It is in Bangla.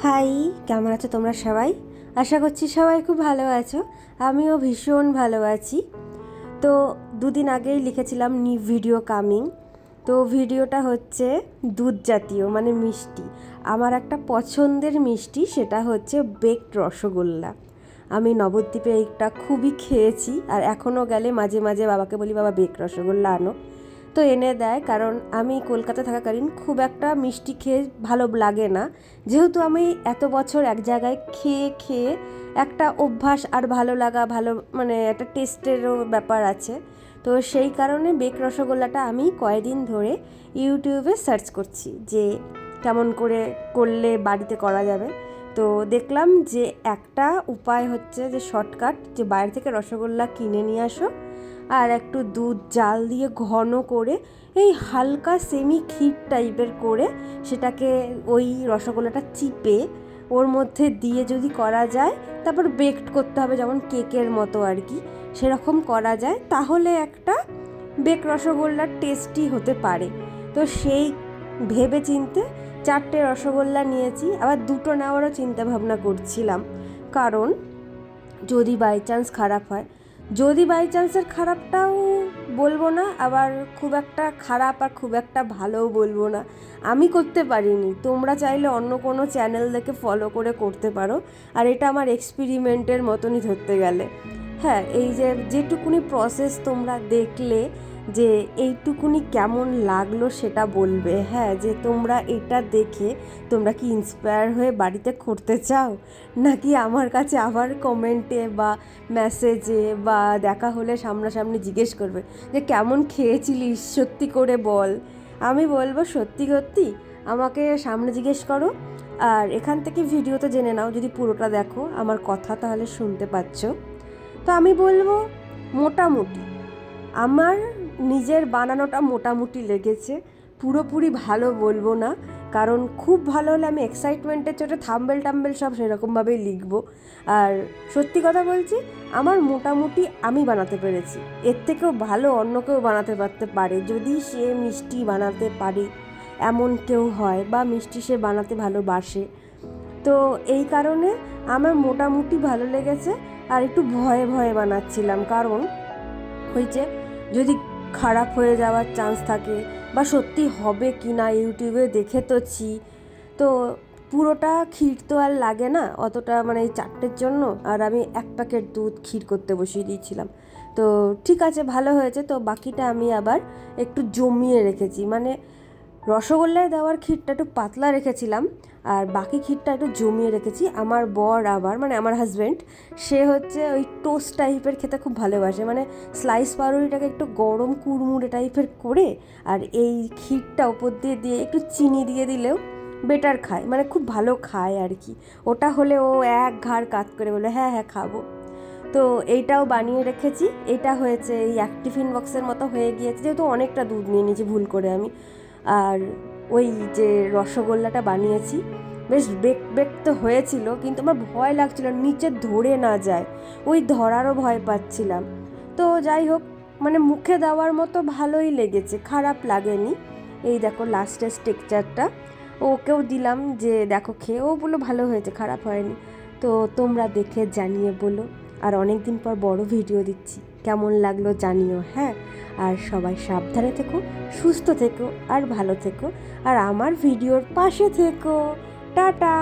হাই, কেমন আছো তোমরা সবাই? আশা করছি সবাই খুব ভালো আছো। আমিও ভীষণ ভালো আছি। তো দুদিন আগেই লিখেছিলাম নিউ ভিডিও কামিং। তো ভিডিওটা হচ্ছে দুধ জাতীয় মানে মিষ্টি। আমার একটা পছন্দের মিষ্টি, সেটা হচ্ছে বেকড রসগোল্লা। আমি নবদ্বীপে এইটা খুবই খেয়েছি, আর এখনও গেলে মাঝে মাঝে বাবাকে বলি, বাবা বেকড রসগোল্লা আনো। তো এনে দেয়, কারণ আমি কলকাতা থাকাকালীন খুব একটা মিষ্টি খেয়ে ভালো লাগে না। যেহেতু আমি এত বছর এক জায়গায় খেয়ে খেয়ে একটা অভ্যাস, আর ভালো লাগা, ভালো মানে একটা টেস্টেরও ব্যাপার আছে। তো সেই কারণে বেক রসগোল্লাটা আমি কয়েকদিন ধরে ইউটিউবে সার্চ করছি যে কেমন করে করলে বাড়িতে করা যাবে। তো দেখলাম যে একটা উপায় হচ্ছে যে শর্টকাট, যে বাইরে থেকে রসগোল্লা কিনে নিয়ে আসো, আর একটু দুধ জাল দিয়ে ঘন করে এই হালকা সেমি ক্ষীর টাইপের করে সেটাকে ওই রসগোল্লাটা চিপে ওর মধ্যে দিয়ে যদি করা যায়, তারপর বেকড করতে হবে যেমন কেকের মতো আর কি, সেরকম করা যায়, তাহলে একটা বেক রসগোল্লার টেস্টি হতে পারে। তো সেই ভেবে চিনতে 4টে রসগোল্লা নিয়েছি, আবার 2টো নেওয়ারও চিন্তা ভাবনা করছিলাম, কারণ যদি বাই চান্স খারাপ হয়। যদি বাই চান্সের খারাপটাও বলবো না, আবার খুব একটা খারাপ আর খুব একটা ভালোও বলবো না। আমি করতে পারিনি, তোমরা চাইলে অন্য কোনো চ্যানেল দেখে ফলো করে করতে পারো। আর এটা আমার এক্সপেরিমেন্টের মতনই ধরতে গেলে। হ্যাঁ, এই যে যেটুকুনি প্রসেস তোমরা দেখলে, যে এইটুকুনি কেমন লাগলো সেটা বলবে। হ্যাঁ, যে তোমরা এটা দেখে তোমরা কি ইন্সপায়ার হয়ে বাড়িতে করতে চাও, নাকি আমার কাছে আবার কমেন্টে বা মেসেজে বা দেখা হলে সামনাসামনি জিজ্ঞেস করবে যে কেমন খেয়েছিলিস, সত্যি করে বল। আমি বলবো সত্যি সত্যি আমাকে সামনে জিজ্ঞেস করো, আর এখান থেকে ভিডিওতে জেনে নাও, যদি পুরোটা দেখো আমার কথা তাহলে শুনতে পাচ্ছ। তো আমি বলবো মোটামুটি আমার নিজের বানানোটা মোটামুটি লেগেছে, পুরোপুরি ভালো বলবো না, কারণ খুব ভালো হলে আমি এক্সাইটমেন্টের চোটে থাম্বেল সব সেরকমভাবেই লিখবো। আর সত্যি কথা বলছি, আমার মোটামুটি আমি বানাতে পেরেছি। এর থেকেও ভালো অন্য কেউ বানাতে পারতে পারে, যদি সে মিষ্টি বানাতে পারে এমন কেউ হয়, বা মিষ্টি সে বানাতে ভালোবাসে। তো এই কারণে আমার মোটামুটি ভালো লেগেছে। আর একটু ভয়ে ভয়ে বানাচ্ছিলাম, কারণ হয়েছে যদি খারাপ হয়ে যাওয়ার চান্স থাকে, বা সত্যি হবে কি না, ইউটিউবে দেখে তোছি। তো পুরোটা ক্ষীর তো আর লাগে না অতটা, মানে এই 4টের জন্য। আর আমি 1 প্যাকেট দুধ ক্ষীর করতে বসিয়ে দিয়েছিলাম। তো ঠিক আছে, ভালো হয়েছে। তো বাকিটা আমি আবার একটু জমিয়ে রেখেছি, মানে রসগোল্লায় দেওয়ার ক্ষীরটা একটু পাতলা রেখেছিলাম, আর বাকি ক্ষীরটা একটু জমিয়ে রেখেছি। আমার বর আবার, মানে আমার হাজব্যান্ড, সে হচ্ছে ওই টোস্ট টাইপের খেতে খুব ভালোবাসে, মানে স্লাইস পাউরুটিটাকে একটু গরম কুড়মুড়ে টাইপের করে, আর এই ক্ষীরটা ওপর দিয়ে দিয়ে একটু চিনি দিয়ে দিলেও বেটার খায়, মানে খুব ভালো খায় আর কি। ওটা হলে ও এক ঘাড় কাত করে বলে হ্যাঁ হ্যাঁ খাবো। তো এইটাও বানিয়ে রেখেছি। এটা হয়েছে এই 1 টিফিন বক্সের মতো হয়ে গিয়েছে, যেহেতু অনেকটা দুধ নিয়ে নিয়েছি ভুল করে আমি। আর ওই যে রসগোল্লাটা বানিয়েছি, বেশ বেক তো হয়েছিল, কিন্তু আমার ভয় লাগছিল নিচে ধরে না যায়, ওই ধরারও ভয় পাচ্ছিলাম। তো যাই হোক, মানে মুখে দেওয়ার মতো ভালোই লেগেছে, খারাপ লাগেনি। এই দেখো লাস্টের টেক্সচারটা ওকেও দিলাম, যে দেখো খেয়ে, ও বললো ভালো হয়েছে, খারাপ হয়নি। তো তোমরা দেখে জানিয়ে বলো। আর অনেক দিন পর বড় ভিডিও দিচ্ছি, কেমন লাগলো জানিও। হ্যাঁ, আর সবাই সাবধানে থেকো, সুস্থ থেকো, আর ভালো থেকো, আর আমার ভিডিওর পাশে থেকো। টাটা।